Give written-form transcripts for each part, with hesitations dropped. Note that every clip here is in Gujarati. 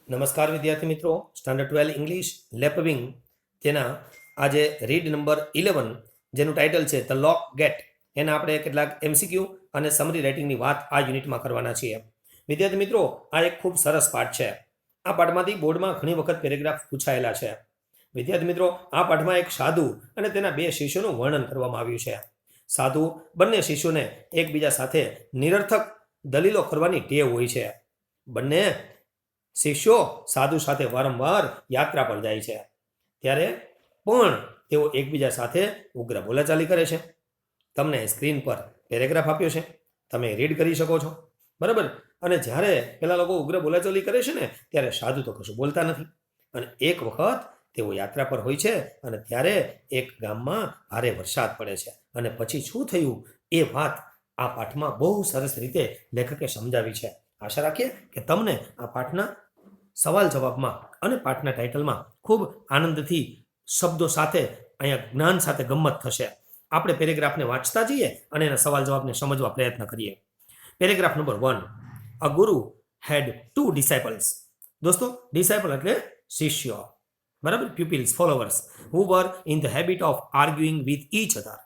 નમસ્કાર વિદ્યાર્થી મિત્રો, સ્ટાન્ડર્ડ 12 ઇંગ્લિશ લેપવિંગ તેના આજે રીડ નંબર 11 જેનું ટાઇટલ છે ધ લોક ગેટ, એના આપણે કેટલાક એમસીક્યુ અને સમરી રાઇટિંગની વાત આ યુનિટમાં કરવાના છીએ. વિદ્યાર્થી મિત્રો, આ એક ખૂબ સરસ પાઠ છે. આ પાઠમાંથી બોર્ડમાં ઘણી વખત પેરેગ્રાફ પૂછાયેલા છે. વિદ્યાર્થી મિત્રો, આ પાઠમાં એક સાધુ અને તેના બે શિષ્યોનું વર્ણન કરવામાં આવ્યું છે. સાધુ બંને શિષ્યોને એકબીજા સાથે નિરર્થક દલીલો કરવાની ટેવ હોય છે. બંને શિષ્યો સાધુ સાથે વારંવાર યાત્રા પર જાય છે, ત્યારે પણ તેઓ એકબીજા સાથે ઉગ્ર બોલાચાલી કરે છે. તમને સ્ક્રીન પર પેરેગ્રાફ આપ્યો છે, તમે રીડ કરી શકો છો, બરાબર. અને જ્યારે પેલા લોકો ઉગ્ર બોલાચાલી કરે છે ને, ત્યારે સાધુ તો કશું બોલતા નથી. અને એક વખત તેઓ યાત્રા પર હોય છે અને ત્યારે એક ગામમાં ભારે વરસાદ પડે છે. અને પછી શું થયું એ વાત આ પાઠમાં બહુ સરસ રીતે લેખકે સમજાવી છે. આશા રાખીએ કે તમને આ પાઠના સવાલ જવાબમાં અને પાઠના ટાઇટલમાં ખૂબ આનંદથી શબ્દો સાથે અહીંયા જ્ઞાન સાથે ગમ્મત થશે. આપણે પેરેગ્રાફને વાંચતા જઈએ અને એના સવાલ જવાબને સમજવા પ્રયત્ન કરીએ. Paragraph number 1. અ ગુરુ હેડ 2 ડિસાઇપલ્સ. દોસ્તો, ડિસાઇપલ એટલે શિષ્ય, બરાબર, pupils, followers, who were in the habit of arguing with each other.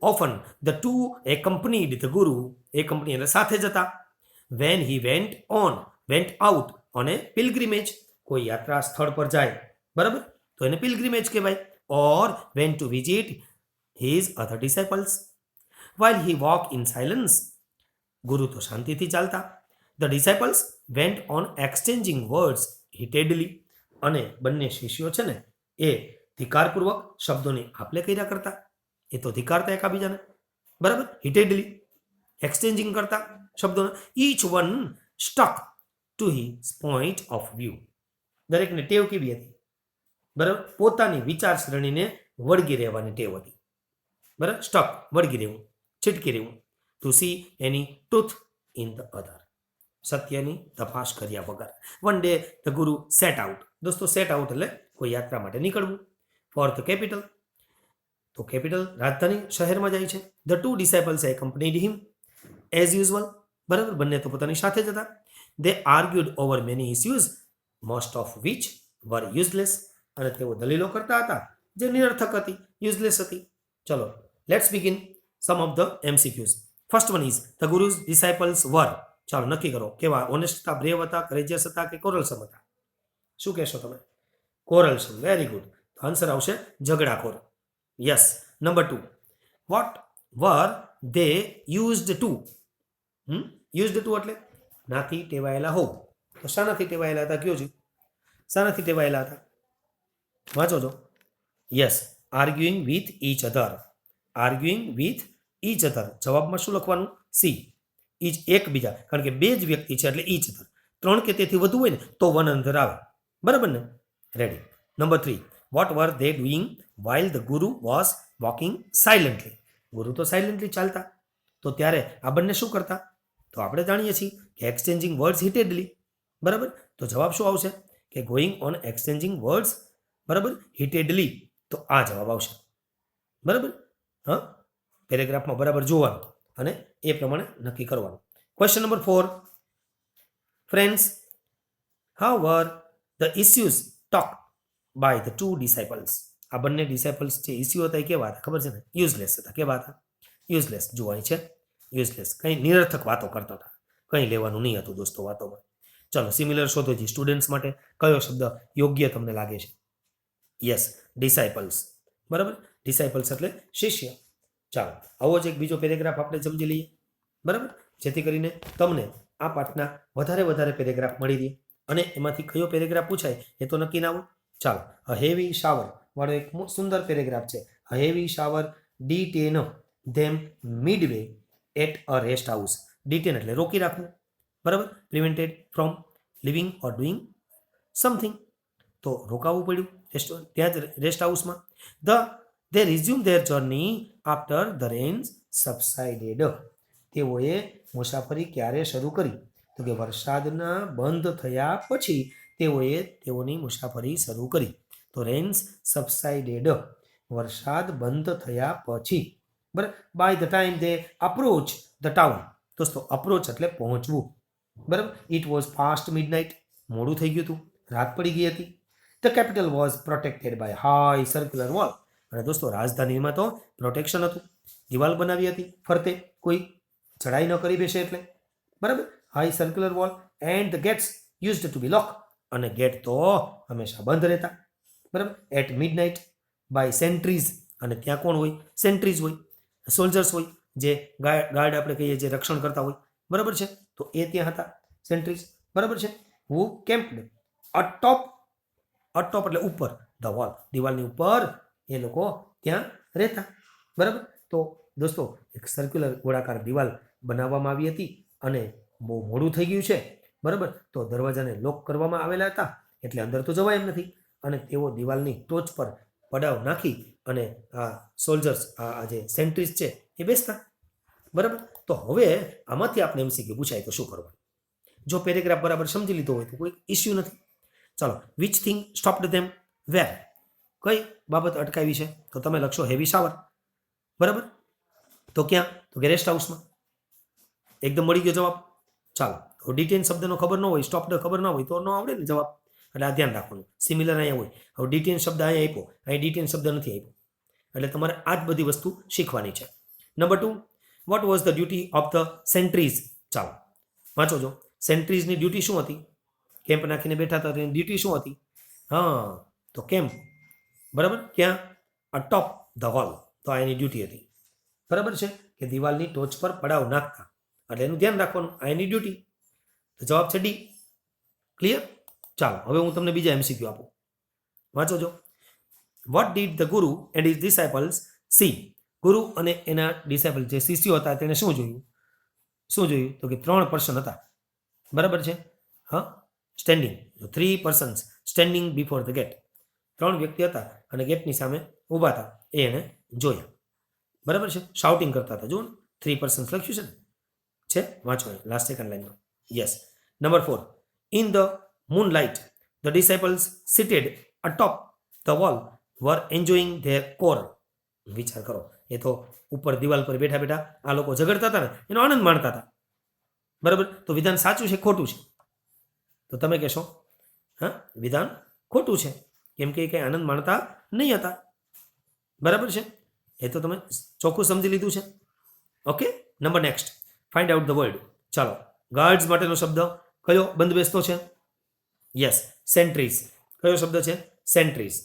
Often the two accompanied the guru, accompany એટલે સાથે જતા, when he went out on a pilgrimage, કોઈ યાત્રા સ્થળ પર જાય, બરાબર, તો એને pilgrimage કહેવાય. or went to visit his other disciples. While he walked in silence, ગુરુ તો શાંતિથી ચાલતા. The disciples went on exchanging words heatedly, અને બંને શિષ્યો છે ને એ ધિકારપૂર્વક શબ્દોની આપલે કર્યા કરતા. એ તો ધિકારતા એકાબીજાને, બરાબર, હિટેડલી એક્સચેન્જિંગ કરતા શબ્દોને. Each one stuck to his point of view. દરેકને ટેવ કેવી હતી? બરાબર, પોતાની વિચાર શ્રેણીને વળગી રહેવાની ટેવ હતી. બરાબર, સ્ટક વળગી રહેવું, છીટકી રહેવું. To see any truth in the other, સત્યની તપાસ કર્યા વગર. One day the guru set out. દોસ્તો, સેટ આઉટ એટલે કોઈ યાત્રા માટે નીકળવું. ફોર ધ કેપિટલ, તો કેપિટલ રાજધાની શહેરમાં જાય છે. The two disciples accompanied him as usual, બરાબર, બંને તો પોતાની સાથે જ હતા. They argued over many issues, most of which were useless, અને તેઓ દલીલો કરતા હતા જે નિરર્થક હતી, યુઝલેસ હતી. ચલો, let's begin some of the MCQs. First one is the guru's disciples were. ચાલો નક્કી કરો, કેવા? ઓનેસ્ટ હતા, બ્રેવ હતા, કરેજિયસ હતા કે કોરલસમ હતા? શું કહેશો તમે? કોરલસમ. Very good. આન્સર આવશે ઝઘડાખોર. Yes. Number 2. What were they used to? Used to એટલે નાથી ટેવાયેલા હોવું. તો શાનાથી ટેવાયેલા હતા? કયો છે શાનાથી ટેવાયેલા હતા? વાંચો છો. Yes, આર્ગ્યુઇંગ with each other. આર્ગ્યુઇંગ with each અધર. જવાબમાં શું લખવાનું? સી. ઈચ એકબીજા, કારણ કે બે જ વ્યક્તિ છે એટલે ઈચ અધર. 3 કે તેથી વધુ હોય ને તો વન અનધર આવે, બરાબર ને? Ready. Number 3. What were they doing while the guru was walking silently? ગુરુ તો સાયલન્ટલી ચાલતા, તો ત્યારે આ બંને શું કરતા? તો આપણે જાણીએ છીએ કે એક્સચેન્જિંગ વર્ડ્સ હિટેડલી, બરાબર. તો જવાબ શું આવશે? કે ગોઈંગ ઓન એક્સચેન્જિંગ વર્ડ્સ, બરાબર, હિટેડલી. તો આ જવાબ આવશે, બરાબર. હા, પેરેગ્રાફમાં બરાબર જોવાનું અને એ પ્રમાણે નક્કી કરવાનું. Question number 4. Friends, how were the issues talk by the two disciples? આ બંને ડિસાઇપલ્સ જે ઇસ્યુ હતા એ કેવા હતા ખબર છે ને? યુઝલેસ હતા. કેવા હતા? યુઝલેસ. જોવાની છે, યુઝલેસ. કંઈ નિરર્થક વાતો કરતા હતા, કંઈ લેવાનું નહીં હતું દોસ્તો વાતોમાં. ચલો, સિમિલર શોધો જી. સ્ટુડન્ટ્સ માટે કયો શબ્દ યોગ્ય તમને લાગે છે? યસ, ડિસાઇપલ્સ, બરાબર. ડિસાઇપલ્સ એટલે શિષ્ય. ચાલો, આવો જ એક બીજો પેરેગ્રાફ આપણે સમજી લઈએ, બરાબર, જેથી કરીને તમને આ પાઠના વધારે પેરેગ્રાફ મળી રહે. અને એમાંથી કયો પેરેગ્રાફ પૂછાય એ તો નક્કી ના હોય. ચાલો, અ હેવી શાવર વાળો એક સુંદર પેરેગ્રાફ છે. A heavy shower detain them midway at a rest house. Detain એટલે રોકી રાખવું, બરાબર. Prevented from living or doing something, તો રોકાવું પડ્યું ત્યાં જ રેસ્ટ હાઉસમાં. They resume their journey after the rains subsided. તેઓએ મુસાફરી ક્યારે શરૂ કરી? તો કે વરસાદના બંધ થયા પછી તેઓની મુસાફરી શરૂ કરી. તો રેન્સ સબસાઇડેડ, વરસાદ બંધ થયા પછી, બરાબર. By the time they approach the town. દોસ્તો, અપ્રોચ એટલે પહોંચવું, બરાબર. ઇટ વોઝ પાસ્ટ મિડનાઇટ, મોડું થઈ ગયું હતું, રાત પડી ગઈ હતી. The capital was protected by high circular wall. અને દોસ્તો રાજધાનીમાં તો પ્રોટેક્શન હતું, દિવાલ બનાવી હતી ફરતે, કોઈ ચડાઈ ન કરી બેસે એટલે, બરાબર. High circular wall and the gates used to be lock. અને ગેટ તો હંમેશા બંધ રહેતા, બરાબર. At midnight by sentries. અને ત્યાં કોણ હોય? સેન્ટ્રીઝ હોય, સોલ્જર્સ હોય, જે ગાર્ડ આપણે કહીએ, જે રક્ષણ કરતા હોય, બરાબર છે. તો એ ત્યાં હતા સેન્ટ્રીઝ, બરાબર છે. હુ કેમ્પ્ડ અટોપ, અટોપ એટલે ઉપર, ધ વોલ, દિવાલની ઉપર એ લોકો ત્યાં રહેતા, બરાબર. તો દોસ્તો એક સર્ક્યુલર ગોળાકાર દિવાલ બનાવવામાં આવી હતી અને બહુ મોડું થઈ ગયું છે, બરાબર. તો દરવાજાને લોક કરવામાં આવેલા હતા એટલે અંદર તો જવાય એમ નથી. અને તેઓ દિવાલની ટોચ પર પડાવ નાખી અને આ સોલ્જર્સ, આ જે સેન્ટ્રીઝ છે એ બેસતા, બરાબર. તો હવે આમાંથી આપણે એમસીક્યુ પૂછાય તો શું કરવાનું? જો પેરેગ્રાફ બરાબર સમજી લીધો હોય તો કોઈ ઇસ્યુ નથી. ચાલો, વિચ થિંગ સ્ટોપ્ડ ધેમ વેર? કઈ બાબત અટકાવી છે? તો તમે લખશો હેવી શાવર, બરાબર. તો ક્યાં? તો કે રેસ્ટ હાઉસમાં. એકદમ મળી ગયો જવાબ. ચાલો, તો ડિટેન શબ્દનો ખબર ન હોય, સ્ટોપ્ડ ખબર ન હોય તો ન આવડે ને જવાબ, એટલે આ ધ્યાન રાખવાનું. સિમિલર અહીંયા હોય. હવે ડિટેન શબ્દ અહીંયા આપ્યો, અહીં ડિટેન શબ્દ નથી આપ્યો, એટલે તમારે આ જ બધી વસ્તુ શીખવાની છે. Number 2, what was the duty of the sentries? ચાલો વાંચો જો. સેન્ટ્રીઝની ડ્યુટી શું હતી? કેમ્પ નાખીને બેઠા હતા, એની ડ્યુટી શું હતી? હા, તો કેમ્પ, બરાબર. ક્યાં? અટોપ ધ હોલ. તો આ એની ડ્યુટી હતી, બરાબર છે, કે દિવાલની ટોચ પર પડાવ નાખતા, એટલે એનું ધ્યાન રાખવાનું, આ એની ડ્યુટી. તો જવાબ છે ડી. ક્લિયર? ચાલો, હવે હું તમને બીજા એમસીક્યુ આપું, વાંચો જો. Vote did the guru and his disciples C? ગુરુ અને એના ડિસાઇપલ જે શિષ્યો હતા તેને શું જોયું? શું જોયું? તો કે 3 પર્સન હતા, બરાબર છે. હા, standing, 3 persons standing before the gate. 3 વ્યક્તિ હતા અને ગેટની સામે ઊભા હતા, એ એને જોયા, બરાબર છે. શાઉટિંગ કરતા હતા, જુઓ ને, 3 પર્સન્સ લખ્યું છે વાંચો લાસ્ટ સેકન્ડ લાઈનમાં. Yes. Number 4, in the moonlight the disciples seated atop the wall were enjoying their core. વિચાર કરો, એ તો ઉપર દિવાલ પર બેઠા બેઠા આ લોકો ઝઘડતા હતા ને, એનો આનંદ માણતા હતા, બરાબર. તો વિધાન સાચું છે ખોટું છે? તો તમે કહેશો હા, વિધાન ખોટું છે, કેમ કે કંઈ આનંદ માણતા નહીં હતા, બરાબર છે. એ તો તમે ચોખ્ખું સમજી લીધું છે. Okay. Number next, find out the word. ચાલો, ગાર્ડ્સ માટેનો શબ્દ કયો બંધબેસતો છે? યસ, સેન્ટ્રીઝ. કયો શબ્દ છે? સેન્ટ્રીઝ.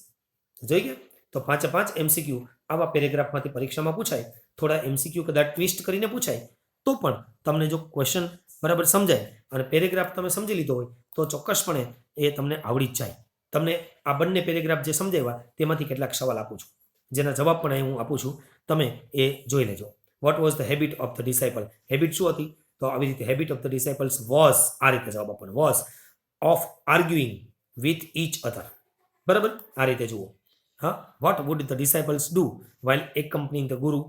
જોઈ ગયા? તો 5 એમસીક્યુ આવા પેરેગ્રાફમાંથી પરીક્ષામાં પૂછાય. થોડા એમસીક્યુ કદાચ ટ્વિસ્ટ કરીને પૂછાય તો પણ તમને જો ક્વેશ્ચન બરાબર સમજાય અને પેરેગ્રાફ તમે સમજી લીધો હોય તો ચોક્કસપણે એ તમને આવડી જ જાય. તમને આ બંને પેરેગ્રાફ જે સમજાવ્યા તેમાંથી કેટલાક સવાલ આપું છું, જેના જવાબ પણ અહીં હું આપું છું, તમે એ જોઈ લેજો. What was the habit of the disciple? Habit શું હતી? તો આવી રીતે habit of the disciples was, આ રીતે જવાબ આપવાનો, was of arguing with each other, બરાબર. આ રીતે જુઓ. હા, what would the disciples do while accompanying the guru?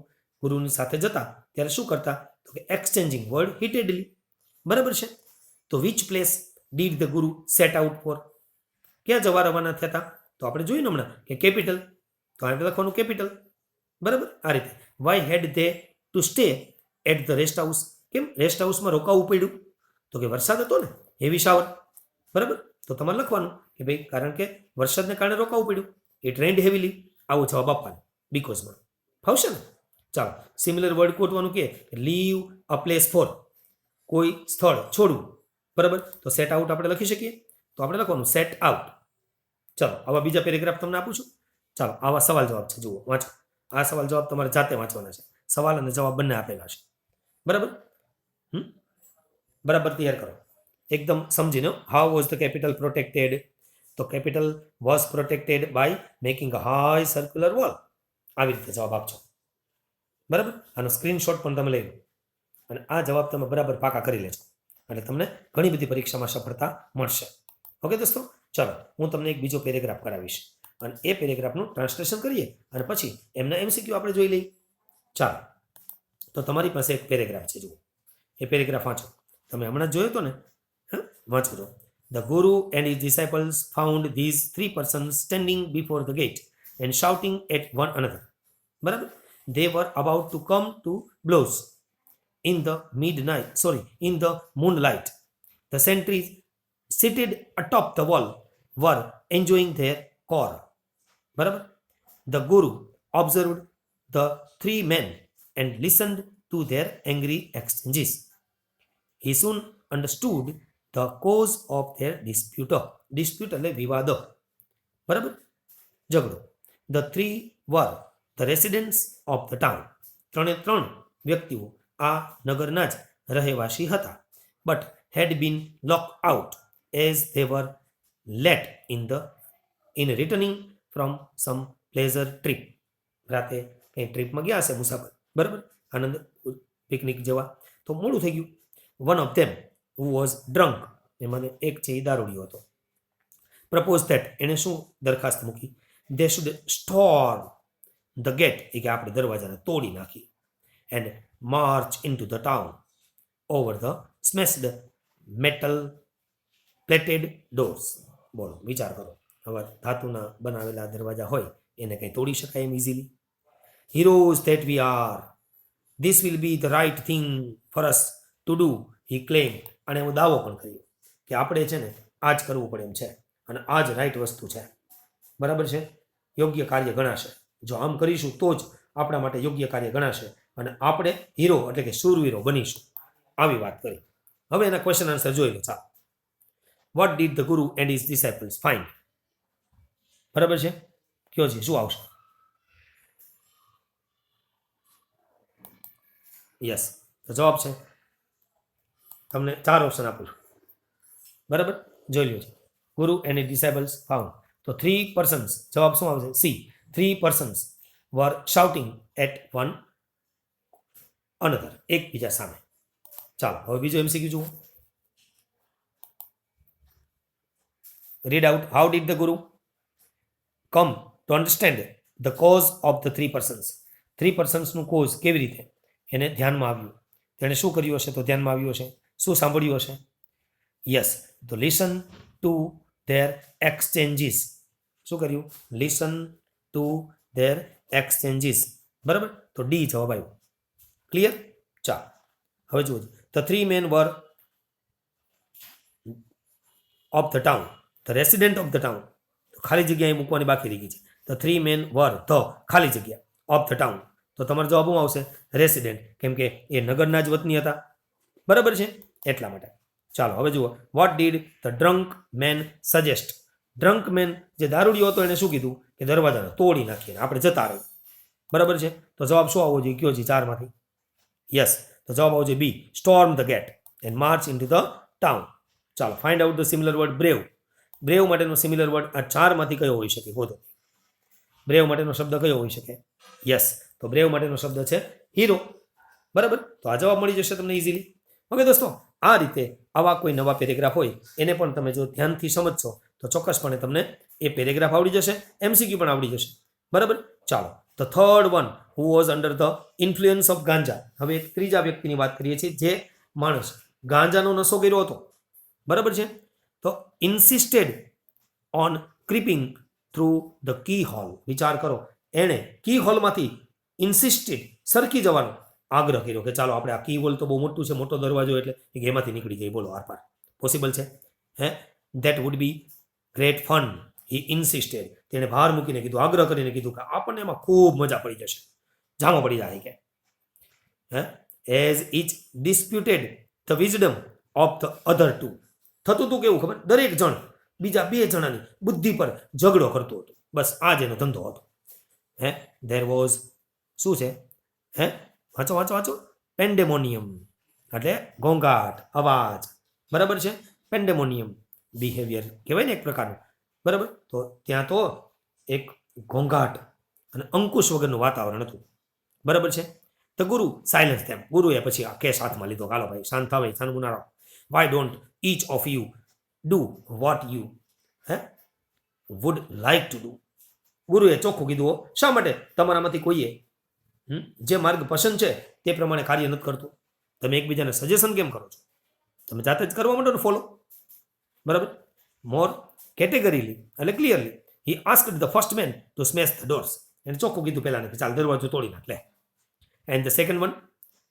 ગુરુની સાથે જતા ત્યારે શું કરતા? તો કે એક્સચેન્જિંગ વર્ડ હિટેડલી, બરાબર છે. તો which place did the guru set out for? ક્યાં જવા રવાના થયા હતા? તો આપણે જોયું ને હમણાં કે કેપિટલ, તો આપણે લખવાનું કેપિટલ, બરાબર. આ રીતે. Why had they to stay at the rest house? કેમ રેસ્ટ હાઉસમાં રોકાવું પડ્યું? તો કે વરસાદ હતો ને, હેવી શાવર, બરાબર. તો તમારે લખવાનું કે ભાઈ કારણ કે વરસાદને કારણે રોકાવું પડ્યું, ઇટ રેન્ડ હેવીલી, આવો જવાબ આપવાનો બીકોઝમાં. ફાવશે ને? ચાલો, સિમિલર વર્ડ ગોતવાનું કે લીવ અ પ્લેસ ફોર, કોઈ સ્થળ છોડવું, બરાબર. તો સેટ આઉટ આપણે લખી શકીએ, તો આપણે લખવાનું સેટ આઉટ. ચાલો, આવા બીજા પેરેગ્રાફ તમને આપું છું. ચાલો, આવા સવાલ જવાબ છે, જુઓ વાંચો. આ સવાલ જવાબ તમારે જાતે વાંચવાના છે, સવાલ અને જવાબ બંને આપેલા છે, બરાબર. બરાબર તૈયાર કરો, એકદમ સમજીને. How was the capital protected? તો capital was protected by making a high circular wall. આવી રીતે જવાબ આપજો, બરાબર. આનો સ્ક્રીનશોટ પણ તમે લઈ લો અને આ જવાબ તમે બરાબર પાકા કરી લેજો એટલે તમને ઘણી બધી પરીક્ષામાં સફળતા મળશે. ઓકે દોસ્તો, ચાલો હું તમને એક બીજો પેરેગ્રાફ કરાવીશ અને એ પેરેગ્રાફનું ટ્રાન્સલેશન કરીએ અને પછી એમના એમસીક્યુ આપણે જોઈ લઈએ. ચાલો, તો તમારી પાસે એક પેરેગ્રાફ છે, જુઓ એ પેરેગ્રાફ વાંચો. તમે હમણાં જોયો હતો ને? હા, વાંચો તો. The guru and his disciples found these 3 persons standing before the gate and shouting at one another, બરાબર. They were about to come to blows in the moonlight. The sentries seated atop the wall were enjoying their core. બરાબર. The Guru observed the three men and listened to their angry exchanges. He soon understood the cause of their dispute. Dispute એટલે વિવાદ. બરાબર. ઝઘડો. The three were the residents of the town. ત્રણે ત્રણ વ્યક્તિઓ આ નગરના જ રહેવાસી હતા. But had been locked out as they were late in returning from some pleasure trip. રાતે કંઈ ટ્રીપમાં ગયા હશે મુસાફર, બરાબર, આનંદ પિકનિક જવા, તો મોડું થઈ ગયું. One of them who was drunk, એમાં એક છે એ દારૂડિયો હતો. પ્રપોઝ ધેટ, એણે શું દરખાસ્ત મૂકી? They should storm the gate, એ કે આપણે દરવાજાને તોડી નાખી. And march into the town over the smashed metal plated doors. બોલો, વિચાર કરો, હવે ધાતુના બનાવેલા દરવાજા હોય એને કંઈ તોડી શકાય એમ easily? Heroes that we are, this will be the right thing for us to do, he claimed. અને એવો દાવો પણ કર્યો કે આપણે છે ને આ જ કરવું પડે એમ છે અને આ જ રાઈટ વસ્તુ છે. બરાબર છે, યોગ્ય કાર્ય ગણાશે. જો આમ કરીશું તો જ આપણા માટે યોગ્ય કાર્ય ગણાશે અને આપણે હીરો એટલે કે શૂરવીરો બનીશું. આવી વાત કરી. હવે એના ક્વેશ્ચન આન્સર જોઈ લો. ચાલો. Vote did the guru and his disciples find? બરાબર છે, કયો છે, શું આવશે? યસ, તો જવાબ છે, તમને 4 ઓપ્શન આપું છું. બરાબર, જોઈ લો છે. ગુરુ એન્ડ ડિસાઇપલ્સ ફાઉન્ડ, તો 3 persons, જવાબ શું આવશે? C. 3 persons were shouting at one another, એકબીજા સામે. ચાલો, હવે બીજો એમસીક્યુ જુઓ. Read out. How did the guru come to understand the cause of the 3 persons? 3 personsનું કોઝ કેવી રીતે એને ધ્યાનમાં આવ્યું? તેણે શું કર્યું હશે? તો ધ્યાનમાં આવ્યું હશે. શું સાંભળ્યું હશે? યસ, તો લિસન ટુ ધેર એક્સચેન્જીસ. શું કર્યું? Listen to there exchanges. બરાબર, તો ડી જવાબ આવ્યો. ક્લિયર? ચાલો, હવે જુઓ. The 3 men were of the town, the resident of the town. ખાલી જગ્યા એ મૂકવાની બાકી રહી ગઈ છે. ધ 3 men were ધ ખાલી જગ્યા ઓફ ધ ટાઉન, તો તમારો જવાબ શું આવશે? રેસિડેન્ટ, કેમ કે એ નગરના જ વતની હતા. બરાબર છે, એટલા માટે. ચાલો, હવે જુઓ. What did the drunk man suggest? Drunk man જે દારૂડિયો હતો એને શું કીધું? કે દરવાજાને તોડી નાખીને આપણે જતા રહી. બરાબર છે, તો જવાબ શું આવવો જોઈએ? કયો છે 4માંથી? યસ, તો જવાબ આવવો જોઈએ B. Storm the gate and march into the town. ચાલો, find out the similar word brave. Brave માટેનો સિમિલર વર્ડ આ 4માંથી કયો હોઈ શકે? ગોતો. બ્રેવ માટેનો શબ્દ કયો હોઈ શકે? યસ, તો બ્રેવ માટેનો શબ્દ છે હીરો. બરાબર, તો આ જવાબ મળી જશે તમને ઇઝીલી. ઓકે દોસ્તો, આ રીતે આવા કોઈ નવા પેરેગ્રાફ હોય એને પણ તમે જો ધ્યાનથી સમજશો તો ચોક્કસપણે તમને એ પેરેગ્રાફ આવડી જશે, એમસીક્યુ પણ આવડી જશે. બરાબર, ચાલો. The third one who was under the influence of ganja. હવે એક ત્રીજા વ્યક્તિની વાત કરીએ છીએ જે માણસ ગાંજાનો નશો કર્યો હતો. બરાબર છે, તો insisted on creeping through the keyhole. વિચાર કરો, એણે કી હોલમાંથી ઇન્સિસ્ટેડ સરકી જવાનો આગ્રહ કર્યો કે ચાલો આપણે આ કી હોલ તો બહુ મોટું છે, મોટો દરવાજો એટલે એમાંથી નીકળી જાય. બોલો, આરપાર પોસિબલ છે? હે, that would be great fun, હી ઇન્સિસ્ટેડ. તેણે ભાર મૂકીને કીધું, આગ્રહ કરીને કીધું કે આપણને એમાં ખૂબ મજા પડી જશે, જામો પડી જાય કે. Hey, as each disputed the wisdom of the other two. થતું હતું કેવું ખબર? દરેક જણ બીજા 2 જણાની બુદ્ધિ પર ઝઘડો કરતો હતો. બસ આ જ એનો ધંધો હતો. હે, ધેર વોઝ શું છે? હે, વાંચો વાંચો વાંચો. પેન્ડેમોનિયમ એટલે ઘોંઘાટ, અવાજ. બરાબર છે, પેન્ડેમોનિયમ બિહેવિયર કહેવાય ને એક પ્રકારનું. બરાબર, તો ત્યાં તો એક ઘોંઘાટ અને અંકુશ વગરનું વાતાવરણ હતું. બરાબર છે. ધ ગુરુ સાયલન્સ તેમ. ગુરુએ પછી આ કેસ હાથમાં લીધો. હાલો ભાઈ, શાંત થાવ, શાંત મુનારો. Why don't each of you do what you would like to do? ગુરુએ ચોખ્ખું કીધું. શા માટે તમારામાંથી કોઈએ જે માર્ગ પસંદ છે તે પ્રમાણે કાર્ય નથી કરતું? તમે એકબીજાને સજેશન કેમ કરો છો? તમે જાતે જ કરવા માંડો ને ફોલો. બરાબર, મોર કેટેગરીલી એટલે clearly he asked the first man to smash the doors. એને ચોખ્ખું કીધું પહેલાને કે ચાલ દરવાજો તોડી નાખ લે. એન્ડ ધ સેકન્ડ વન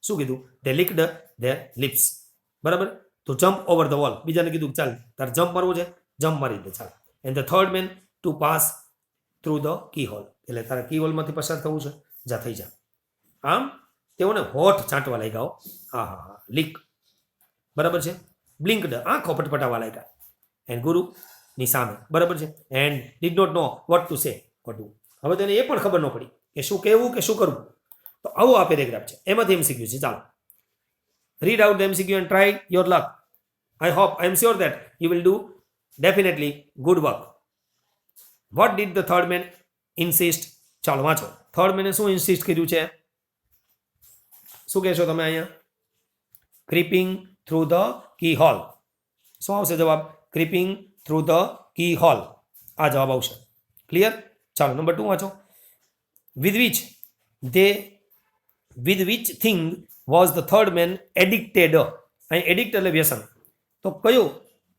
શું કીધું? They licked their lips. બરાબર, to jump over the wall. બીજાને કીધું ચાલ તારે જમ્પ મારવું છે, જમ્પ મારી દે ચાલ. And the third man to pass through the keyhole. એટલે તારે કી હોલમાંથી પસાર થવું છે, જા થઈ જા. આમ તેઓને હોઠ છાંટવા લાગ્યા હો. હા હા હા લીક. બરાબર છે. બ્લિંકડ આંખો પટપટાવા લાગ્યા. એન્ડ ગુરુની સામે. બરાબર છે. And did not know what to say. ખોટું. હવે તેને એ પણ ખબર ન પડી કે શું કહેવું કે શું કરવું. તો આવો આ પેરેગ્રાફ છે. એમાંથી એમસીક્યુ છે. ચાલો read out the MCQ and try your luck. I am sure that you will do definitely good work. What did the third man insist? ચાલો વાંચો. થર્ડ મેને શું ઇન્સિસ્ટ કર્યું છે? શું કહેશો તમે અહીંયા? ક્રીપિંગ થ્રુ ધ કી હોલ. શું આવશે જવાબ? ક્રીપિંગ થ્રુ ધ કી હોલ. આ જવાબ આવશે. ક્લિયર? ચાલો નંબર 2 વાંચો. with which thing was the third man addicted? અહીં એડિક્ટ એટલે વ્યસન. તો કયું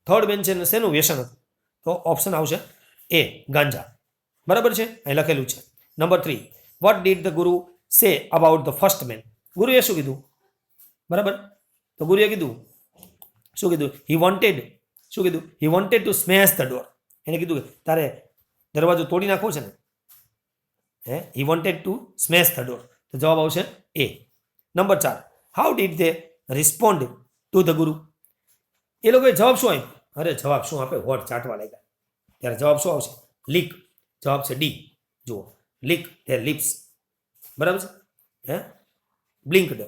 થર્ડ મેન છે ને શેનું વ્યસન હતું? તો ઓપ્શન આવશે એ ગાંજા. બરાબર છે. અહીં લખેલું છે. Number 3 what did the guru say about the first man? ગુરુએ શું કીધું? બરાબર. તો ગુરુએ કીધું શું કીધું? શું કીધું? he wanted to smash the door. એને કીધું કે તારે દરવાજો તોડી નાખવો છે ને. he wanted to smash the door. તો જવાબ આવશે A. Number 4 how did they respond to the guru? એ લોકોએ જવાબ શું આપ્યો? અરે જવાબ શું આપે? હોઠ ચાટવા લાગ્યા. ત્યારે જવાબ શું આવશે? લીક. જવાબ છે ડી. જુઓ લીક ધેર લિપ્સ. બરાબર છે. બ્લિંકડ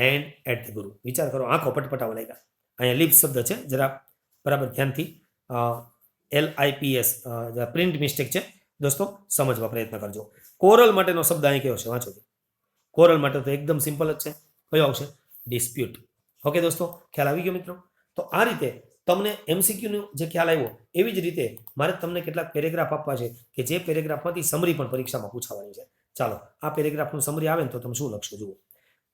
એન્ડ એટ ધ ગુરુ. વિચાર કરો, આંખો પટપટાવા લાગ્યા. અહીંયા લિપ્સ શબ્દ છે, જરા બરાબર ધ્યાનથી LIPS પ્રિન્ટ મિસ્ટેક છે દોસ્તો, સમજવા પ્રયત્ન કરજો. કોરલ માટેનો શબ્દ અહીં કયો છે? વાંચો. કોરલ માટે તો એકદમ સિમ્પલ જ છે. કયો આવશે? ડિસ્પ્યુટ. ઓકે દોસ્તો, ખ્યાલ આવી ગયો મિત્રો? તો આ રીતે તમને એમસીક્યુનો જે ખ્યાલ આવ્યો, એવી જ રીતે મારે તમને કેટલાક પેરેગ્રાફ આપવા છે કે જે પેરેગ્રાફમાંથી સમરી પણ પરીક્ષામાં પૂછાવાની છે. ચાલો આ પેરેગ્રાફનું સમરી આવે ને તો તમે શું લખશો જુઓ.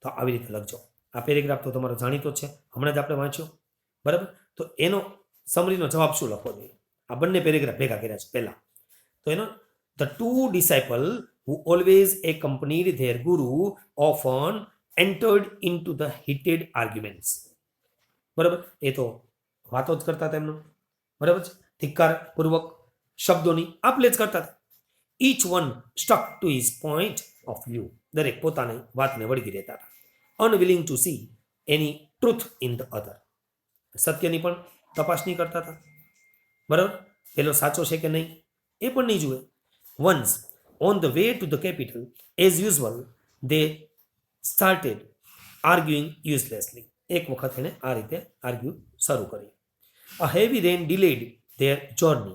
તો આવી રીતે લખજો. આ પેરેગ્રાફ તો તમારો જાણીતો જ છે, હમણાં જ આપણે વાંચ્યો. બરાબર. તો એનો સમરીનો જવાબ શું લખવો જોઈએ? આ બંને પેરેગ્રાફ ભેગા કર્યા છે પહેલા. તો એનો the two disciples who always accompanied their guru often entered into the heated arguments. બરાબર. એ તો વાતો જ કરતા હતા એમનો. બરાબર છે. ધિક્કાર પૂર્વક શબ્દોની આપલે જ કરતા હતા. each one stuck to his point of view. દરેક પોતાની વાતને વળગી રહેતા હતા. unwilling to see any truth in the other. સત્યની પણ તપાસ નહીં કરતા હતા. બરાબર. પેલો સાચો છે કે નહીં એ પણ નહીં જુએ. Once on the way to the capital, as usual, they started arguing uselessly. એક વખત એને આ રીતે આર્ગ્યુ શરૂ કરી. A heavy rain delayed their journey.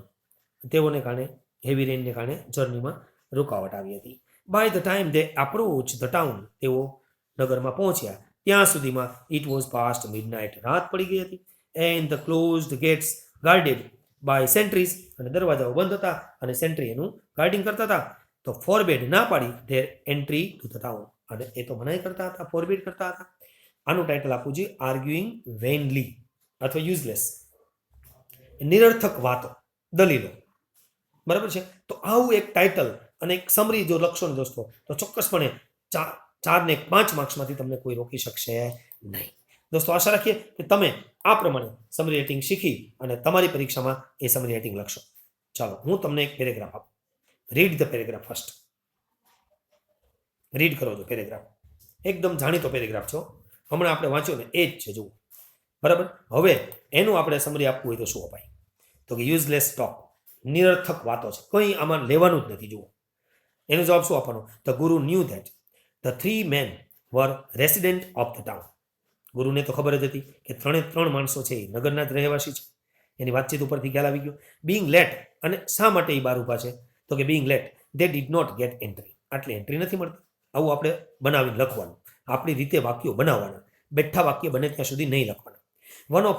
તેઓને કારણે હેવી રેનને કારણે જર્નીમાં રૂકાવટ આવી હતી. By the time they approached the town, તેઓ નગરમાં પહોંચ્યા ત્યાં સુધીમાં it was past midnight. રાત પડી ગઈ હતી. And the closed gates guarded by sentries. અને દરવાજાઓ બંધ હતા અને સેન્ટ્રી એનું ગાર્ડિંગ કરતા હતા. તો ફોરબેડ ના પાડી their entry to the town. અને એ તો મનાઈ કરતા હતા, ફોરબેડ કરતા હતા. આનું ટાઇટલ આપવું જોઈએ આર્ગ્યુઇંગ વેનલી અથવા યુઝલેસ. નિરર્થક વાતો, દલીલો. બરાબર છે. તો આવું એક ટાઇટલ અને એક સમરી જો લખશો ને દોસ્તો તો ચોક્કસપણે 4 ને 5 માર્ક્સમાંથી તમને કોઈ રોકી શકશે નહીં. દોસ્તો આશા રાખીએ કે તમે આ પ્રમાણે સમરી રાઇટિંગ શીખી અને તમારી પરીક્ષામાં એ સમરી રાઇટિંગ લખશો. ચાલો હું તમને એક પેરેગ્રાફ આપું. Read the paragraph first. Read કરો છો પેરેગ્રાફ. એકદમ જાણીતો પેરેગ્રાફ છો, હમણાં આપણે વાંચ્યો ને એ જ છે. જુઓ. બરાબર. હવે એનું આપણે સમરી આપવું હોય તો શું અપાય? તો કે યુઝલેસ ટોક. નિરર્થક વાતો છે, કંઈ આમાં લેવાનું જ નથી. જુઓ એનો જવાબ શું આપવાનો? ધ ગુરુ knew that the 3 men were resident of the town. ગુરુને તો ખબર જ હતી કે 3 માણસો છે એ નગરના જ રહેવાસી છે. એની વાતચીત ઉપરથી ખ્યાલ આવી ગયો. Being late. અને શા માટે એ બહાર ઊભા છે? તો કે being late they did not get entry. આટલી એન્ટ્રી નથી મળતી. આવું આપણે બનાવીને લખવાનું, આપણી રીતે વાક્યો બનાવવાના. બેઠા વાક્ય બને ત્યાં સુધી નહીં લખવાના. One of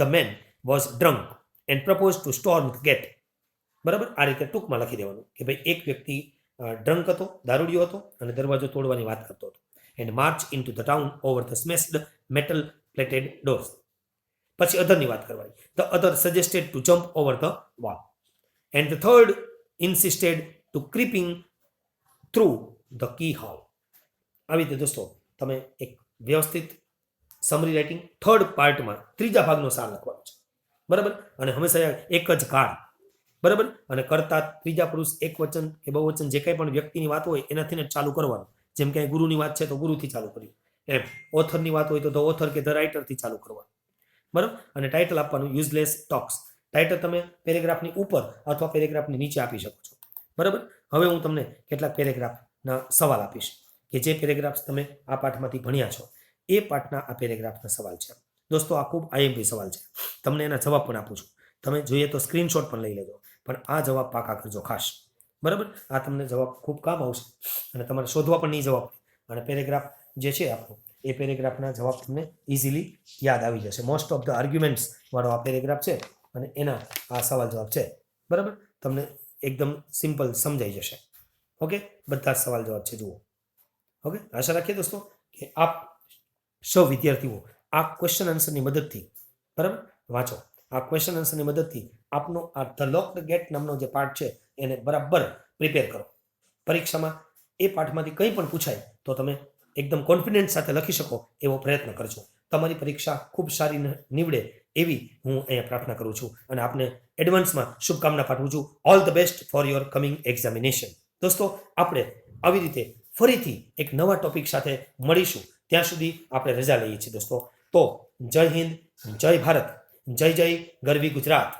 the men was drunk and proposed to storm the gate. બરાબર. આ રીતે ટૂંકમાં લખી દેવાનું કે ભાઈ એક વ્યક્તિ ડ્રંક હતો, દારૂડિયો હતો અને દરવાજો તોડવાની વાત કરતો હતો. and march into the town over the smashed metal plated doors. પછી અધરની વાત કરવાની. The other suggested to jump over the wall and the third insisted to creeping through the keyhole. આવી રીતે દોસ્તો તમે એક વ્યવસ્થિત સમરી રાઇટિંગ થર્ડ પાર્ટમાં ત્રીજા ભાગનો સાર લખવાનો છે. બરાબર. અને હંમેશા એક જ કાળ. બરાબર. અને કરતા ત્રીજા પુરુષ એક વચન કે બહુવચન જે કંઈ પણ વ્યક્તિની વાત હોય એનાથી જ ચાલુ કરવાનું. જેમ કે ગુરુની વાત છે તો ગુરુથી ચાલુ કર્યું. એમ ઓથરની વાત હોય તો ધ ઓથર કે ધ રાઇટરથી ચાલુ કરવાનું. બરાબર. અને ટાઇટલ આપવાનું યુઝલેસ ટોક્સ. ટાઇટલ તમે પેરેગ્રાફની ઉપર અથવા પેરેગ્રાફની નીચે આપી શકો છો. બરાબર. હવે હું તમને કેટલાક પેરેગ્રાફના સવાલ આપીશ કે જે પેરેગ્રાફ્સ તમે આ પાઠમાંથી ભણ્યા છો એ પાઠના આ પેરેગ્રાફના સવાલ છે. દોસ્તો આ ખૂબ આઈએમપી સવાલ છે. તમને એના જવાબ પણ આપું છું. તમે જોઈએ તો સ્ક્રીનશોટ પણ લઈ લેજો, પણ આ જવાબ પાકા કરજો ખાસ. બરાબર. આ તમને જવાબ ખૂબ કામ આવશે અને તમારે શોધવા પણ નહીં જવાબ. અને પેરેગ્રાફ જે છે આપણો એ પેરેગ્રાફના જવાબ તમને ઇઝીલી યાદ આવી જશે. મોસ્ટ ઓફ ધ આર્ગ્યુમેન્ટ્સ વાળો આ પેરેગ્રાફ છે અને એના આ સવાલ જવાબ છે. બરાબર. તમને એકદમ સિમ્પલ સમજાઈ જશે. ઓકે. બધા જ સવાલ જવાબ છે, જુઓ. ઓકે. આશા રાખીએ દોસ્તો કે આપ સૌ વિદ્યાર્થીઓ આ ક્વેશ્ચન આન્સરની મદદથી બરાબર વાંચો. આ ક્વેશ્ચન આન્સરની મદદથી આપનો આ ધ લોકડ ગેટ નામનો જે પાઠ છે એને બરાબર પ્રિપેર કરો. પરીક્ષામાં એ પાઠમાંથી કંઈ પણ પૂછાય તો તમે એકદમ કોન્ફિડન્સ સાથે લખી શકો એવો પ્રયત્ન કરજો. તમારી પરીક્ષા ખૂબ સારી નીવડે એવી હું અહીંયા પ્રાર્થના કરું છું અને આપને એડવાન્સમાં શુભકામના પાઠવું છું. All the best for your coming examination. દોસ્તો આપણે આવી રીતે ફરીથી એક નવા ટોપિક સાથે મળીશું. ત્યાં સુધી આપણે રજા લઈએ છીએ દોસ્તો. તો જય હિન્દ, જય ભારત, જય જય ગરવી ગુજરાત.